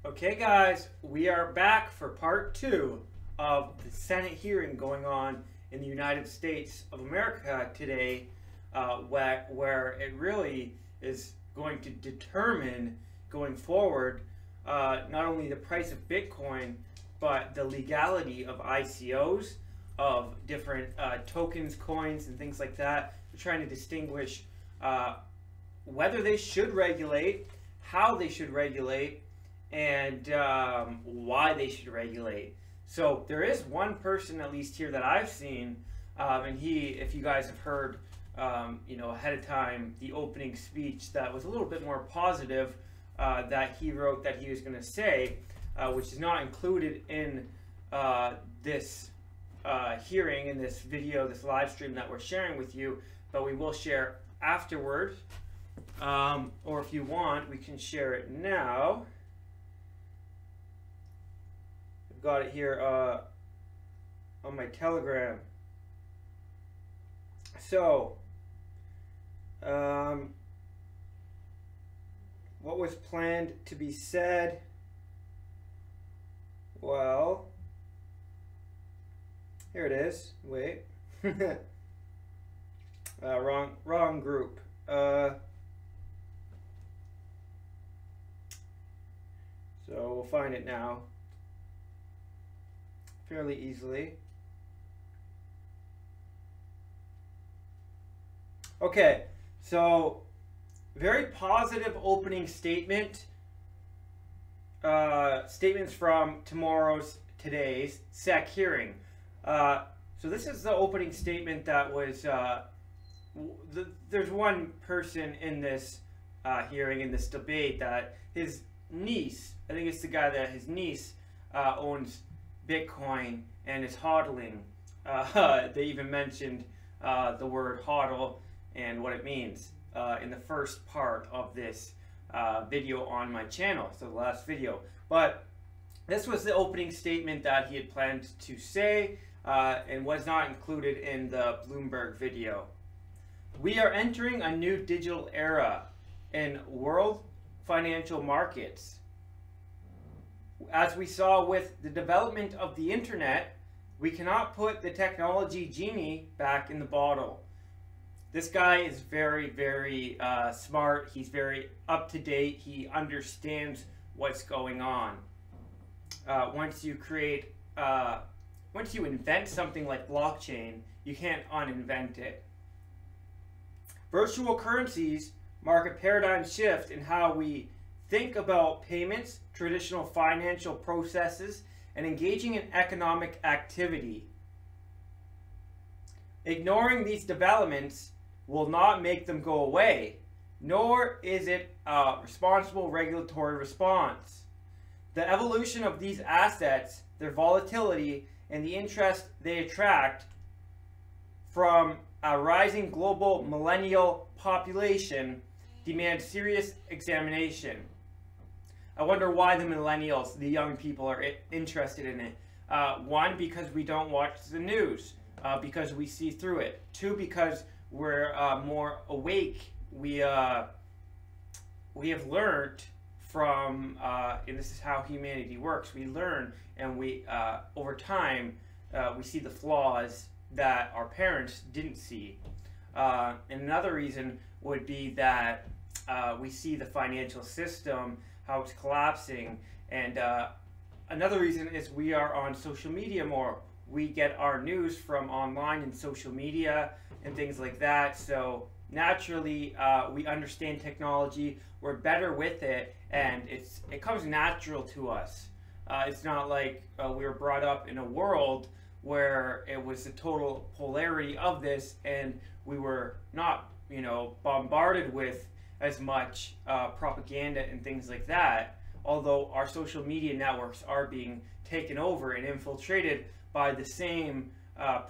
Okay guys, we are back for part 2 of the Senate hearing going on in the United States of America today, where it really is going to determine going forward not only the price of Bitcoin, but the legality of ICOs, of different tokens, coins, and things like that. We're trying to distinguish whether they should regulate, how they should regulate, and why they should regulate. So there is one person, at least here, that I've seen, and if you guys have heard, ahead of time, the opening speech that was a little bit more positive that he wrote that he was going to say, which is not included in this hearing, in this video, this live stream that we're sharing with you, but we will share afterwards. Or if you want, we can share it now. I've got it here on my Telegram. So, what was planned to be said? Well, here it is. Wait. Wrong group. So we'll find it now fairly easily. Okay, so very positive opening statement. Statements from today's SEC hearing. So this is the opening statement that was. There's one person in this hearing, in this debate, that his niece, I think it's the guy that his niece owns Bitcoin and is hodling. They even mentioned the word hodl and what it means in the first part of this video on my channel, so the last video. But this was the opening statement that he had planned to say and was not included in the Bloomberg video. We are entering a new digital era in world financial markets. As we saw with the development of the internet, we cannot put the technology genie back in the bottle. This guy is very, very smart. He's very up to date. He understands what's going on. Once you invent something like blockchain, you can't uninvent it. Virtual currencies mark a paradigm shift in how we think about payments, traditional financial processes, and engaging in economic activity. Ignoring these developments will not make them go away, nor is it a responsible regulatory response. The evolution of these assets, their volatility, and the interest they attract from a rising global millennial population demand serious examination. I wonder why the millennials, the young people, are interested in it. One, because we don't watch the news, because we see through it. Two, because we're more awake. We have learned from, and this is how humanity works. We learn, and we over time we see the flaws that our parents didn't see. And another reason would be that we see the financial system, how it's collapsing, and another reason is we are on social media more. We get our news from online and social media and things like that, so naturally we understand technology, we're better with it, and it comes natural to us. It's not like we were brought up in a world where it was the total polarity of this, and we were not, bombarded with as much propaganda and things like that, although our social media networks are being taken over and infiltrated by the same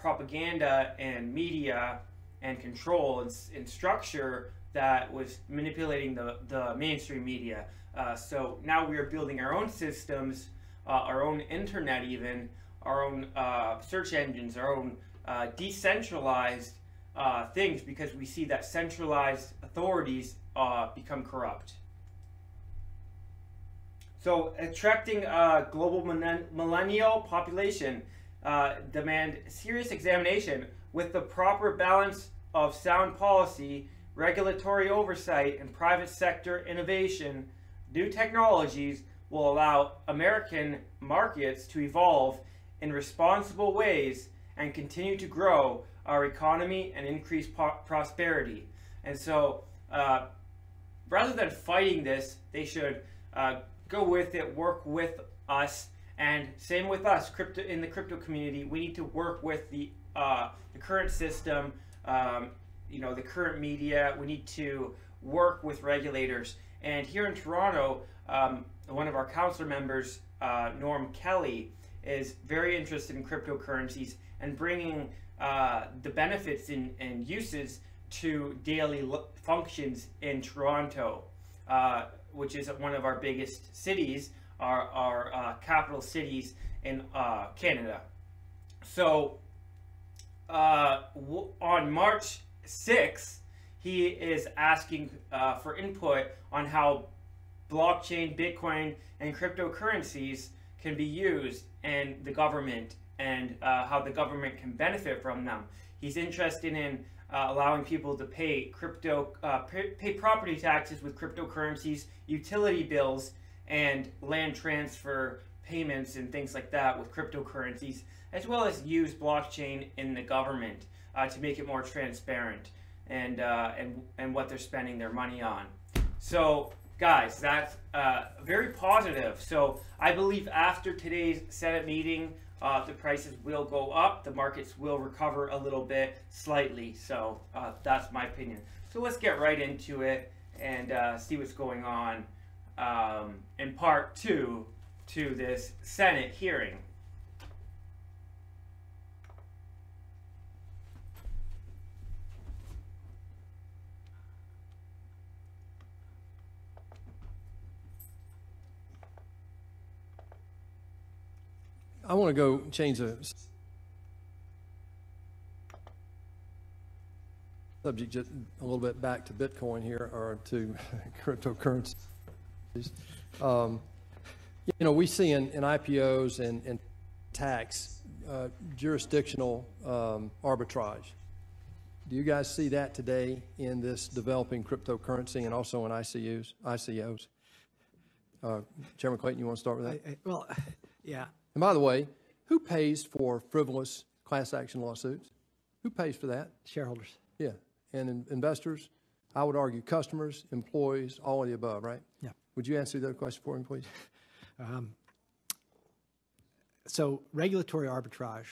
propaganda and media and control and structure that was manipulating the mainstream media. So now we are building our own systems, our own internet even, our own search engines, our own decentralized things, because we see that centralized authorities become corrupt. So attracting a global millennial population demand serious examination with the proper balance of sound policy, regulatory oversight, and private sector innovation. New technologies will allow American markets to evolve in responsible ways and continue to grow our economy and increase prosperity. And so rather than fighting this, they should go with it, work with us, and same with us, in the crypto community. We need to work with the current system, the current media. We need to work with regulators. And here in Toronto, one of our council members, Norm Kelly, is very interested in cryptocurrencies and bringing the benefits and uses to daily functions in Toronto, which is one of our biggest cities, our capital cities in Canada. So on March 6th, he is asking for input on how blockchain, Bitcoin, and cryptocurrencies can be used in the government and how the government can benefit from them. He's interested in allowing people to pay property taxes with cryptocurrencies, utility bills, and land transfer payments and things like that with cryptocurrencies, as well as use blockchain in the government to make it more transparent and what they're spending their money on. So guys, that's very positive. So I believe after today's Senate meeting, the prices will go up, the markets will recover a little bit, slightly. So that's my opinion. So let's get right into it and see what's going on in part 2 to this Senate hearing. I want to go change the subject just a little bit back to Bitcoin here, or to cryptocurrencies. We see in IPOs and tax jurisdictional arbitrage. Do you guys see that today in this developing cryptocurrency and also in ICOs? Chairman Clayton, you want to start with that? Well, yeah. And by the way, who pays for frivolous class action lawsuits? Who pays for that? Shareholders. Yeah. And investors, I would argue customers, employees, all of the above, right? Yeah. Would you answer that question for me, please? So regulatory arbitrage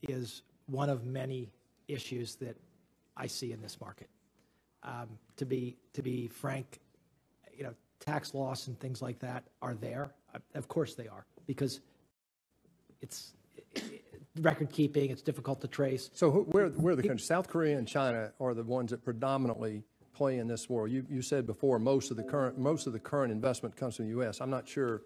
is one of many issues that I see in this market. To be frank, tax loss and things like that are there. Of course they are, because it's record keeping. It's difficult to trace. So where are the countries? South Korea and China are the ones that predominantly play in this war. You said before most of the current investment comes from the U.S. I'm not sure.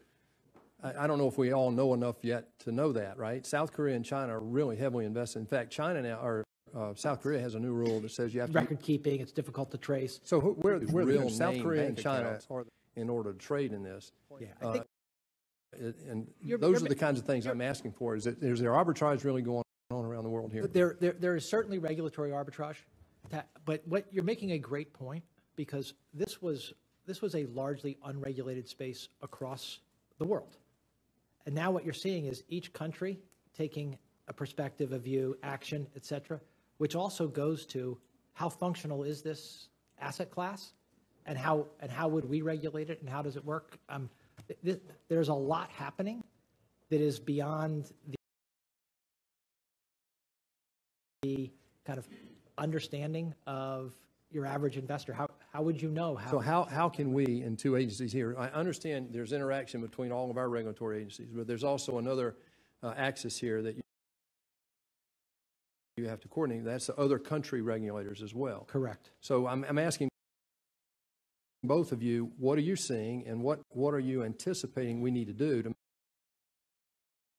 I don't know if we all know enough yet to know that, right? South Korea and China are really heavily invested. In fact, China now, or South Korea has a new rule that says you have to record keeping. It's difficult to trace. So where are the countries? South Korea and China are in order to trade in this. Yeah, I think. And those are the kinds of things I'm asking for. Is there arbitrage really going on around the world here? There is certainly regulatory arbitrage, but what you're making a great point, because this was a largely unregulated space across the world, and now what you're seeing is each country taking a perspective, a view, action, etc., which also goes to how functional is this asset class, and how would we regulate it, and how does it work? There's a lot happening that is beyond the kind of understanding of your average investor. How would you know? So how can we, in two agencies here, I understand there's interaction between all of our regulatory agencies, but there's also another axis here that you have to coordinate. That's the other country regulators as well. Correct. So I'm asking both of you, what are you seeing, and what are you anticipating we need to do to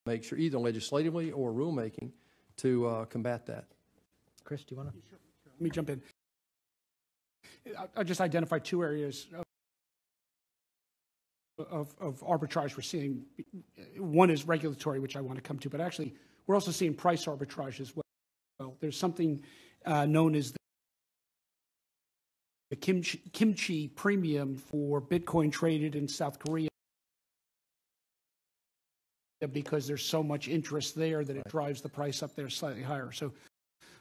make sure, either legislatively or rulemaking, to combat that? Chris, do you want to? Sure. Let me jump in. I'll just identify two areas of arbitrage we're seeing. One is regulatory, which I want to come to, but actually we're also seeing price arbitrage as well. There's something known as the kimchi premium for Bitcoin traded in South Korea, because there's so much interest there that it drives the price up there slightly higher. So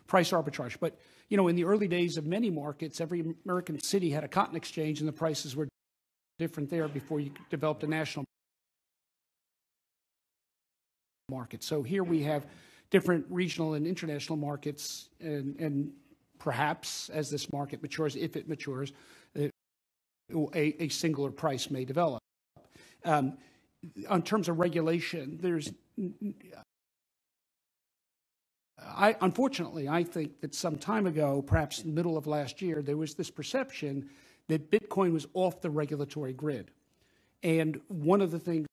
price arbitrage. But, you know, in the early days of many markets, every American city had a cotton exchange, and the prices were different there before you developed a national market. So here we have different regional and international markets, and perhaps as this market matures, if it matures, a singular price may develop. On terms of regulation, unfortunately, I think that some time ago, perhaps in the middle of last year, there was this perception that Bitcoin was off the regulatory grid. And one of the things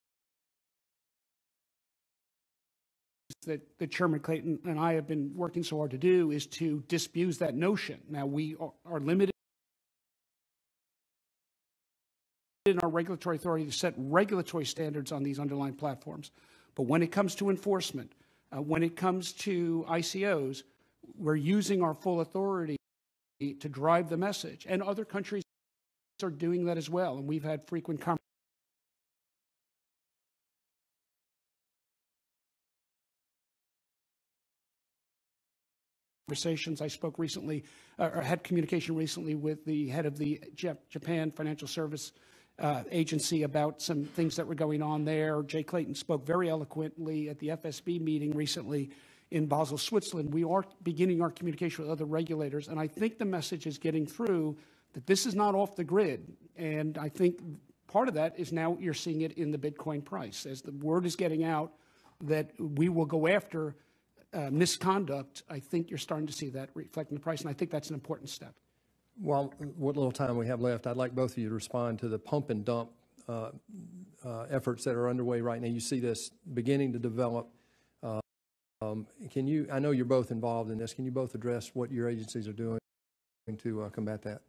that Chairman Clayton and I have been working so hard to do is to disabuse that notion. Now, we are limited in our regulatory authority to set regulatory standards on these underlying platforms. But when it comes to enforcement, when it comes to ICOs, we're using our full authority to drive the message. And other countries are doing that as well. And we've had frequent conversations. I spoke recently, or had communication recently with the head of the Japan Financial Service Agency about some things that were going on there. Jay Clayton spoke very eloquently at the FSB meeting recently in Basel, Switzerland. We are beginning our communication with other regulators, and I think the message is getting through that this is not off the grid. And I think part of that is now you're seeing it in the Bitcoin price. As the word is getting out that we will go after misconduct, I think you're starting to see that reflect in the price, and I think that's an important step. Well, what little time we have left, I'd like both of you to respond to the pump and dump efforts that are underway right now. You see this beginning to develop. Can you, I know you're both involved in this, can you both address what your agencies are doing to combat that?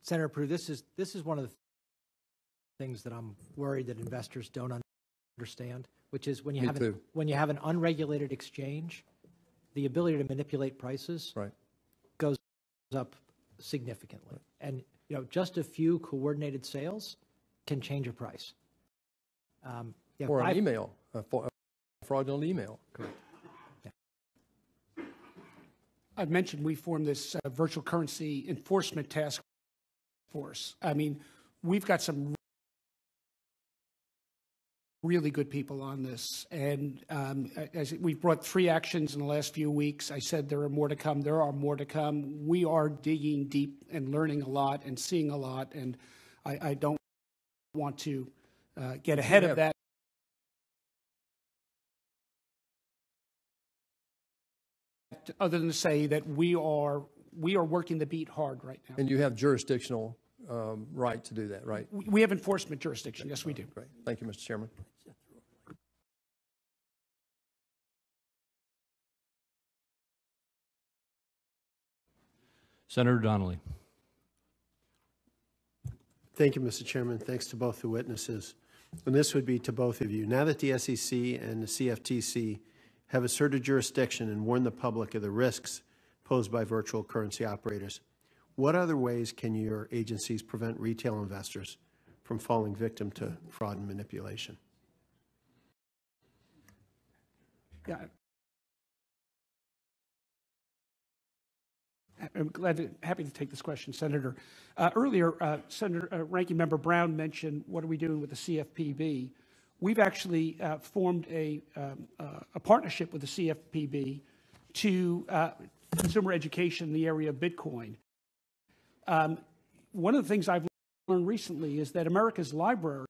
Senator Perdue, this is one of the things that I'm worried that investors don't understand, which is when you have an unregulated exchange, the ability to manipulate prices goes up significantly. And you know, just a few coordinated sales can change a price. Or an email, a fraudulent email. Correct. Yeah. I've mentioned we formed this virtual currency enforcement task force. I mean, we've got some really good people on this. And as we've brought 3 actions in the last few weeks. I said there are more to come. There are more to come. We are digging deep and learning a lot and seeing a lot. And I don't want to get ahead of that. Other than to say that we are working the beat hard right now. And you have jurisdictional right to do that, right? We have enforcement jurisdiction. Yes, we do. Great. Thank you, Mr. Chairman. Senator Donnelly. Thank you, Mr. Chairman. Thanks to both the witnesses. And this would be to both of you. Now that the SEC and the CFTC have asserted jurisdiction and warned the public of the risks posed by virtual currency operators, what other ways can your agencies prevent retail investors from falling victim to fraud and manipulation? Yeah. I'm happy to take this question, Senator. Earlier, Senator Ranking Member Brown mentioned what are we doing with the CFPB. We've actually formed a partnership with the CFPB to consumer education in the area of Bitcoin. One of the things I've learned recently is that America's libraries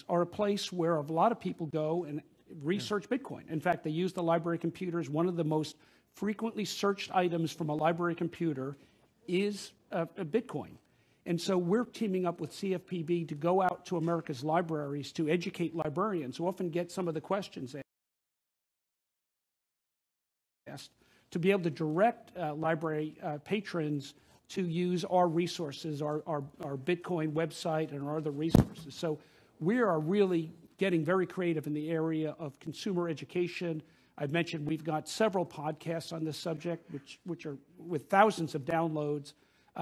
are a place where a lot of people go and research Bitcoin. In fact, they use the library computer as one of the most frequently searched items from a library computer is Bitcoin. And so we're teaming up with CFPB to go out to America's libraries to educate librarians who often get some of the questions asked, to be able to direct library patrons to use our resources, our Bitcoin website and our other resources. So we are really getting very creative in the area of consumer education. I've mentioned we've got several podcasts on this subject, which are with thousands of downloads.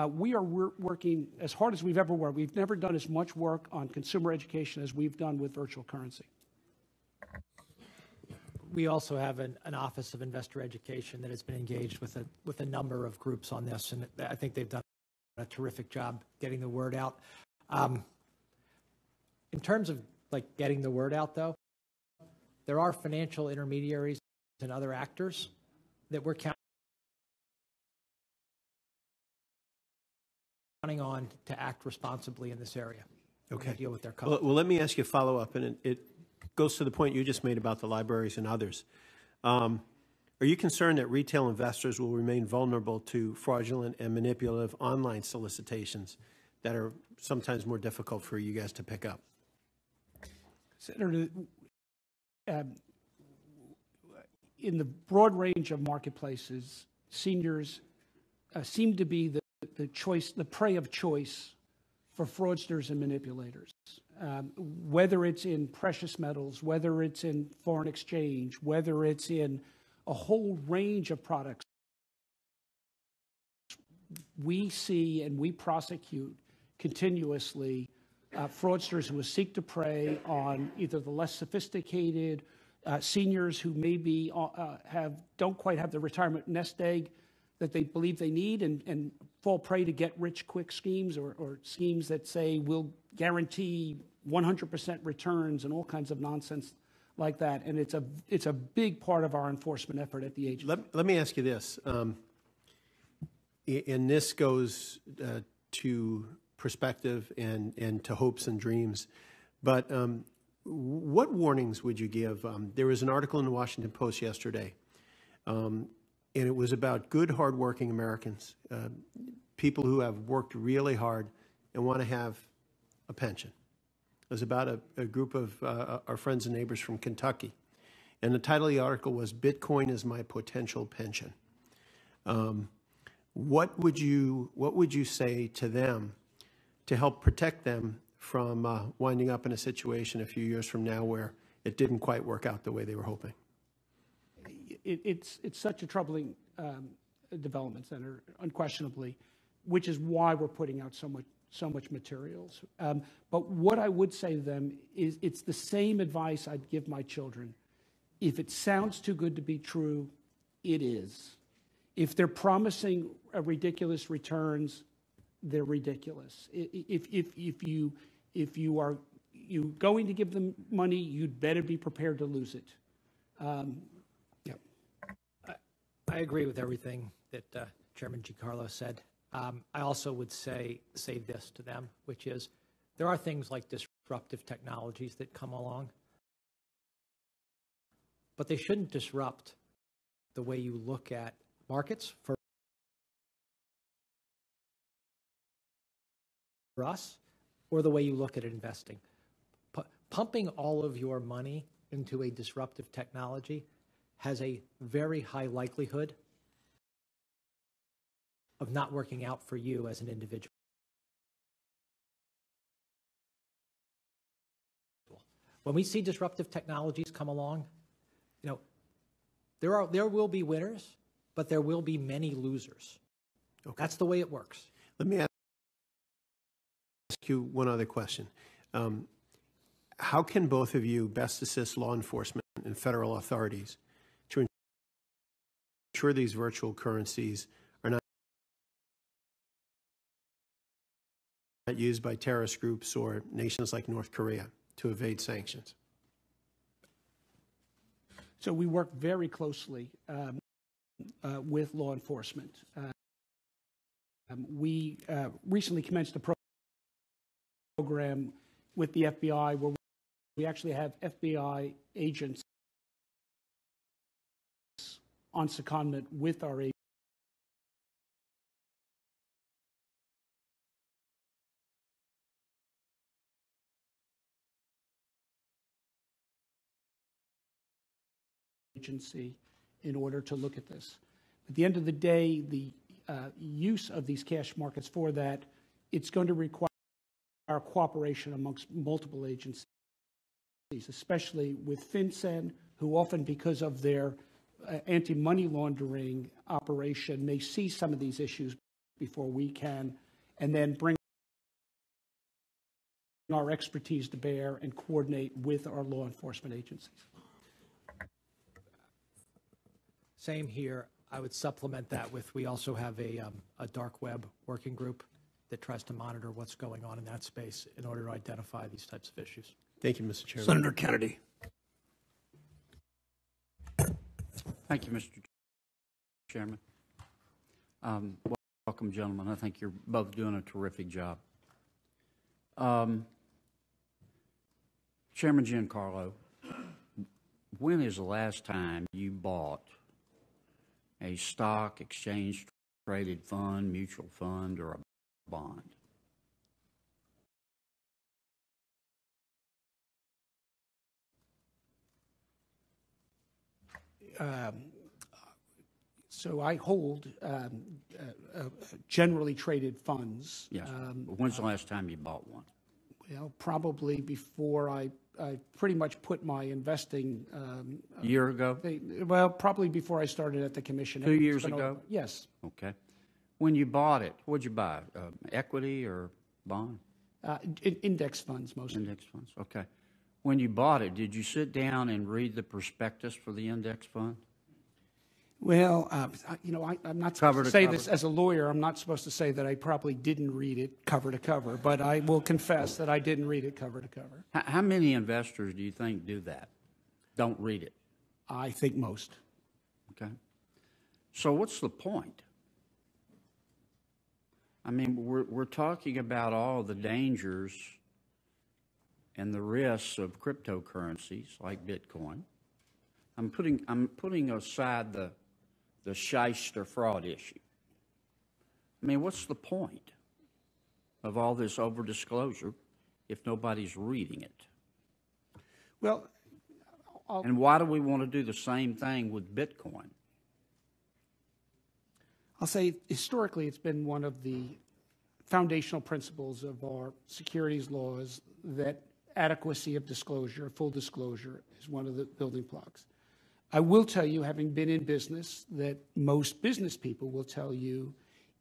We are working as hard as we've ever worked. We've never done as much work on consumer education as we've done with virtual currency. We also have an Office of Investor Education that has been engaged with a number of groups on this, and I think they've done a terrific job getting the word out. In terms of like getting the word out, though, there are financial intermediaries and other actors that we're counting on to act responsibly in this area. Okay. Deal with their customers. Well, let me ask you a follow-up, and it goes to the point you just made about the libraries and others. Are you concerned that retail investors will remain vulnerable to fraudulent and manipulative online solicitations that are sometimes more difficult for you guys to pick up? Senator, in the broad range of marketplaces, seniors seem to be the prey of choice for fraudsters and manipulators. Whether it's in precious metals, whether it's in foreign exchange, whether it's in a whole range of products, we see and we prosecute continuously fraudsters who seek to prey on either the less sophisticated seniors who maybe don't quite have the retirement nest egg that they believe they need and fall prey to get-rich-quick schemes or schemes that say we'll guarantee 100% returns and all kinds of nonsense like that. And it's a big part of our enforcement effort at the agency. Let me ask you this, and this goes to perspective and to hopes and dreams, but what warnings would you give? There was an article in the Washington Post yesterday, and it was about good, hardworking Americans, people who have worked really hard and want to have a pension. It was about a group of our friends and neighbors from Kentucky. And the title of the article was, "Bitcoin is My Potential Pension." What would you say to them to help protect them from winding up in a situation a few years from now where it didn't quite work out the way they were hoping? It's such a troubling development, Senator, unquestionably, which is why we're putting out so much materials. But what I would say to them is it's the same advice I'd give my children. If it sounds too good to be true, it is. If they're promising ridiculous returns, they're ridiculous. If you are going to give them money, you'd better be prepared to lose it. I agree with everything that Chairman Giancarlo said. I also would say this to them, which is there are things like disruptive technologies that come along, but they shouldn't disrupt the way you look at markets for us or the way you look at investing. Pumping all of your money into a disruptive technology has a very high likelihood of not working out for you as an individual. When we see disruptive technologies come along, there will be winners, but there will be many losers. Okay. That's the way it works. Let me ask you one other question. How can both of you best assist law enforcement and federal authorities to ensure these virtual currencies are not used by terrorist groups or nations like North Korea to evade sanctions? So we work very closely with law enforcement. We recently commenced a program with the FBI where we actually have FBI agents on secondment with our agency in order to look at this. At the end of the day, use of these cash markets for that, it's going to require our cooperation amongst multiple agencies, especially with FinCEN, who often, because of their anti-money laundering operation, may see some of these issues before we can, and then bring our expertise to bear and coordinate with our law enforcement agencies. Same here. I would supplement that with, we also have a dark web working group that tries to monitor what's going on in that space in order to identify these types of issues. Thank you, Mr. Chairman. Senator Kennedy. Thank you, Mr. Chairman. Welcome, gentlemen. I think you're both doing a terrific job. Chairman Giancarlo, when is the last time you bought a stock, exchange traded fund, mutual fund, or a bond? So I hold generally traded funds. Yes. When's the last time you bought one? Well, probably before I pretty much put my investing. A year ago? Well, probably before I started at the commission. 2 years ago? Yes. Okay. When you bought it, what'd you buy? Equity or bond? Index funds mostly. Index funds, okay. When you bought it, did you sit down and read the prospectus for the index fund? Well, I'm not supposed to say this as a lawyer. I'm not supposed to say that I probably didn't read it cover to cover, but I will confess that I didn't read it cover to cover. How many investors do you think do that? Don't read it? I think most. Okay. So what's the point? I mean, we're talking about all the dangers and the risks of cryptocurrencies like Bitcoin. I'm putting aside the shyster fraud issue. I mean, what's the point of all this over-disclosure if nobody's reading it? Well, and why do we want to do the same thing with Bitcoin? I'll say historically it's been one of the foundational principles of our securities laws that adequacy of disclosure, full disclosure, is one of the building blocks. I will tell you, having been in business, that most business people will tell you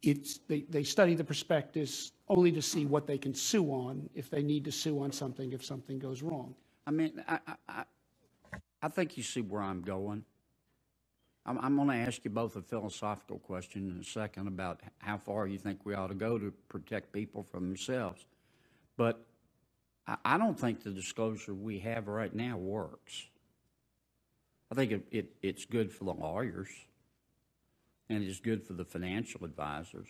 they study the prospectus only to see what they can sue on if they need to sue on something if something goes wrong. I mean, I think you see where I'm going. I'm going to ask you both a philosophical question in a second about how far you think we ought to go to protect people from themselves. But I don't think the disclosure we have right now works. I think it's good for the lawyers, and it's good for the financial advisors.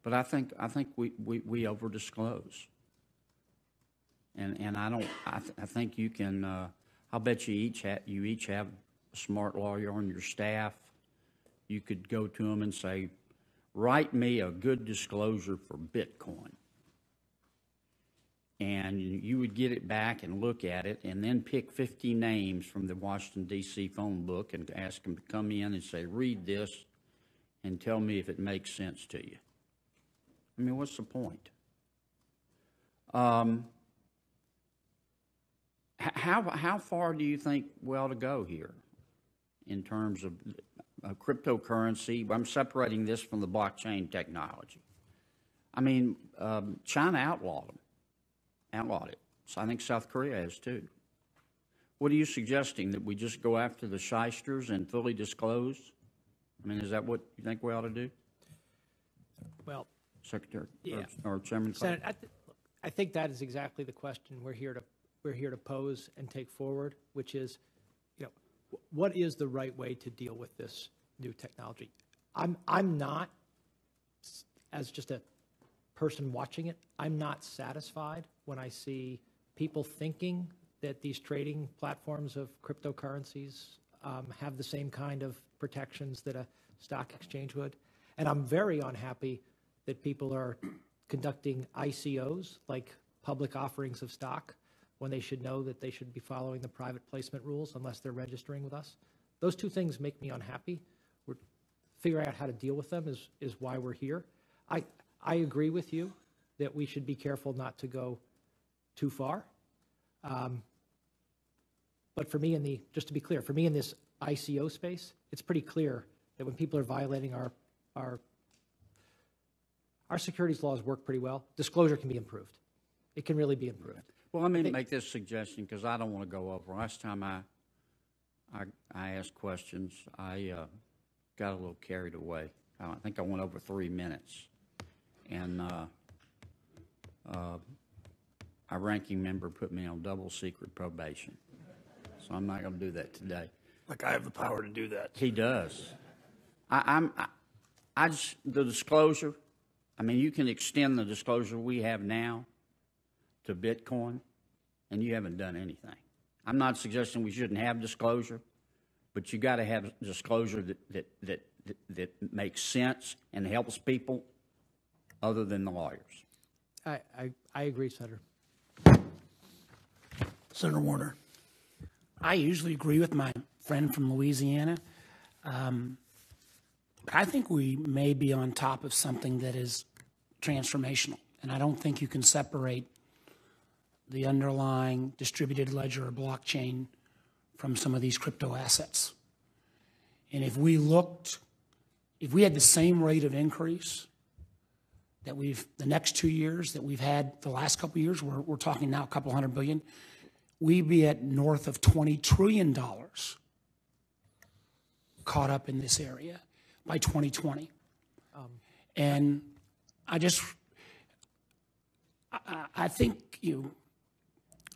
But I think we over-disclose. And I think you can, I'll bet you each have a smart lawyer on your staff. You could go to them and say, write me a good disclosure for Bitcoin. And you would get it back and look at it and then pick 50 names from the Washington, D.C. phone book and ask them to come in and say, read this and tell me if it makes sense to you. I mean, what's the point? How far do you think we ought to go here in terms of cryptocurrency? I'm separating this from the blockchain technology. I mean, China outlawed it. So I think South Korea has too. What are you suggesting, that we just go after the shysters and fully disclose? I mean, is that what you think we ought to do? Well, Secretary, yeah. or Chairman? Senator, I think that is exactly the question we're here to pose and take forward, which is, what is the right way to deal with this new technology? I'm not, as just a person watching it, I'm not satisfied when I see people thinking that these trading platforms of cryptocurrencies have the same kind of protections that a stock exchange would. And I'm very unhappy that people are conducting ICOs, like public offerings of stock, when they should know that they should be following the private placement rules unless they're registering with us. Those two things make me unhappy. figuring out how to deal with them is why we're here. I agree with you that we should be careful not to go too far. But for me, just to be clear, for me in this ICO space, it's pretty clear that when people are violating our securities laws work pretty well. Disclosure can be improved. It can really be improved. Well, let me make this suggestion because I don't want to go over. Last time I asked questions, I got a little carried away. I think I went over 3 minutes. And our ranking member put me on double secret probation. So I'm not going to do that today. Like I have the power to do that. He does. The disclosure, I mean, you can extend the disclosure we have now to Bitcoin, and you haven't done anything. I'm not suggesting we shouldn't have disclosure, but you got to have disclosure that makes sense and helps people other than the lawyers. I agree, Senator. Senator Warner. I usually agree with my friend from Louisiana, but I think we may be on top of something that is transformational, and I don't think you can separate the underlying distributed ledger or blockchain from some of these crypto assets. And if we had the same rate of increase that the next 2 years that we've had the last couple of years, we're talking now a couple $100 billion, we'd be at north of $20 trillion caught up in this area by 2020. And I think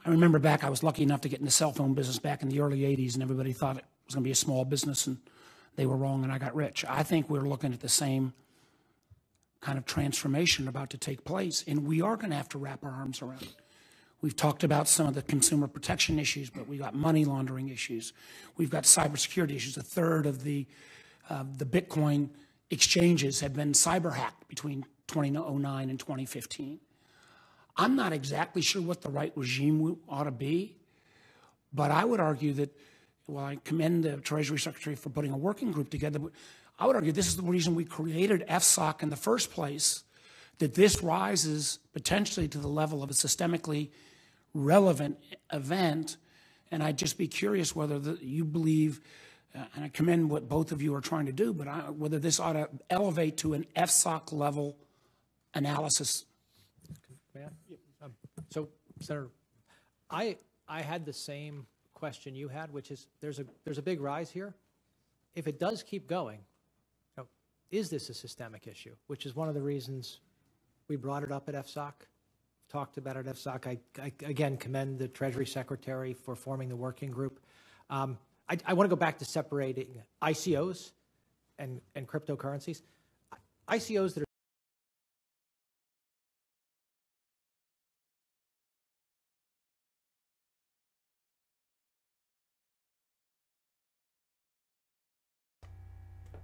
I remember back, I was lucky enough to get in the cell phone business back in the early 80s, and everybody thought it was going to be a small business, and they were wrong, and I got rich. I think we're looking at the same kind of transformation about to take place, and we are going to have to wrap our arms around it. We've talked about some of the consumer protection issues, but we've got money laundering issues. We've got cybersecurity issues. A third of the Bitcoin exchanges have been cyber hacked between 2009 and 2015. I'm not exactly sure what the right regime ought to be, but I would argue that, well, I commend the Treasury Secretary for putting a working group together, but I would argue this is the reason we created FSOC in the first place, that this rises potentially to the level of a systemically relevant event. And I'd just be curious whether you believe, and I commend what both of you are trying to do, but whether this ought to elevate to an FSOC level analysis. So, Senator, I had the same question you had, which is there's a big rise here. If it does keep going, is this a systemic issue? Which is one of the reasons we brought it up at FSOC, talked about it at FSOC. I again commend the Treasury Secretary for forming the working group. I want to go back to separating ICOs and cryptocurrencies. ICOs that are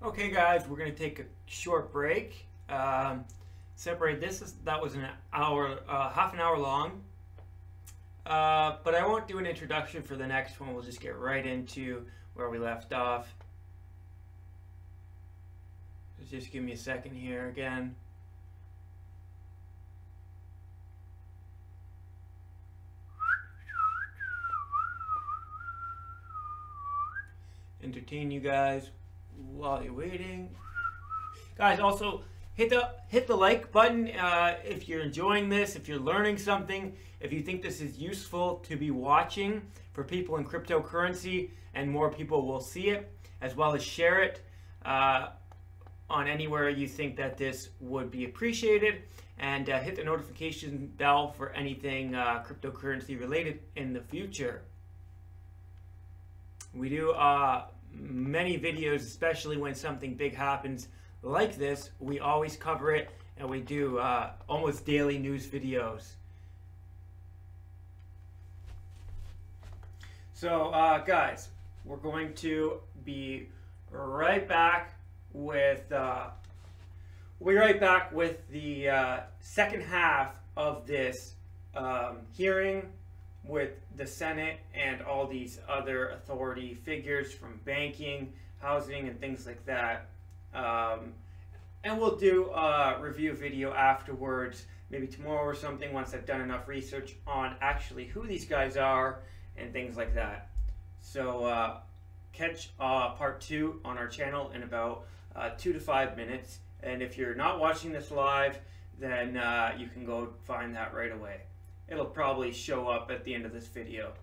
Okay, guys, we're going to take a short break. Separate this. That was an hour, half an hour long. But I won't do an introduction for the next one. We'll just get right into where we left off. Just give me a second here again. Entertain you guys while you're waiting. Guys, also hit the like button if you're enjoying this, if you're learning something, if you think this is useful to be watching for people in cryptocurrency, and more people will see it, as well as share it on anywhere you think that this would be appreciated, and hit the notification bell for anything cryptocurrency related in the future. We do many videos, especially when something big happens like this. We always cover it, and we do almost daily news videos. So guys, we're going to be right back with the second half of this hearing with the Senate and all these other authority figures from banking, housing, and things like that. And we'll do a review video afterwards, maybe tomorrow or something, once I've done enough research on actually who these guys are and things like that. So catch part 2 on our channel in about 2 to 5 minutes. And if you're not watching this live, then you can go find that right away. It'll probably show up at the end of this video.